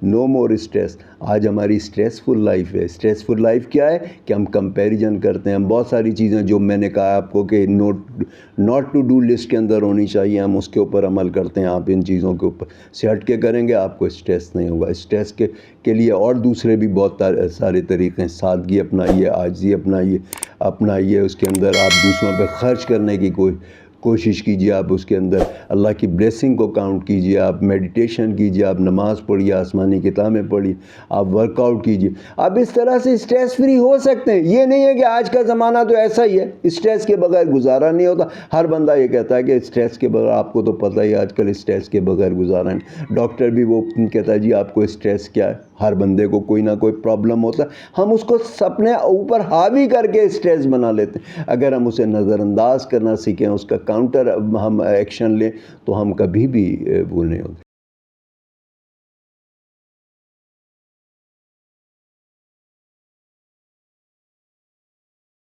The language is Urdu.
نو مور اسٹریس. آج ہماری اسٹریسفل لائف ہے. اسٹریسفل لائف کیا ہے کہ ہم کمپیریزن کرتے ہیں. ہم بہت ساری چیزیں جو میں نے کہا آپ کو کہ ناٹ ٹو ڈو لسٹ کے اندر ہونی چاہیے, ہم اس کے اوپر عمل کرتے ہیں. آپ ان چیزوں کے اوپر سے ہٹ کے کریں گے, آپ کو اسٹریس نہیں ہوگا. اسٹریس کے لیے اور دوسرے بھی بہت سارے طریقے ہیں. سادگی اپنائیے, عاجزی اپنائیے. اس کے اندر آپ دوسروں پہ خرچ کرنے کی کوشش کیجیے. آپ اس کے اندر اللہ کی بلیسنگ کو کاؤنٹ کیجیے. آپ میڈیٹیشن کیجیے, آپ نماز پڑھیے, آسمانی کتابیں پڑھیے, آپ ورک آؤٹ کیجیے. آپ اس طرح سے اسٹریس فری ہو سکتے ہیں. یہ نہیں ہے کہ آج کا زمانہ تو ایسا ہی ہے, اسٹریس کے بغیر گزارا نہیں ہوتا. ہر بندہ یہ کہتا ہے کہ اسٹریس کے بغیر, آپ کو تو پتہ ہی آج کل اسٹریس کے بغیر گزارا نہیں. ڈاکٹر بھی وہ کہتا ہے جی آپ کو اسٹریس کیا ہے. ہر بندے کو کوئی نہ کوئی پرابلم ہوتا ہے. ہم اس کو اپنے اوپر حاوی کر کے اسٹریس بنا لیتے ہیں. اگر ہم اسے نظر انداز کرنا سیکھیں, اس کا کاؤنٹر ہم ایکشن لیں, تو ہم کبھی بھی وہ نہیں ہوتے.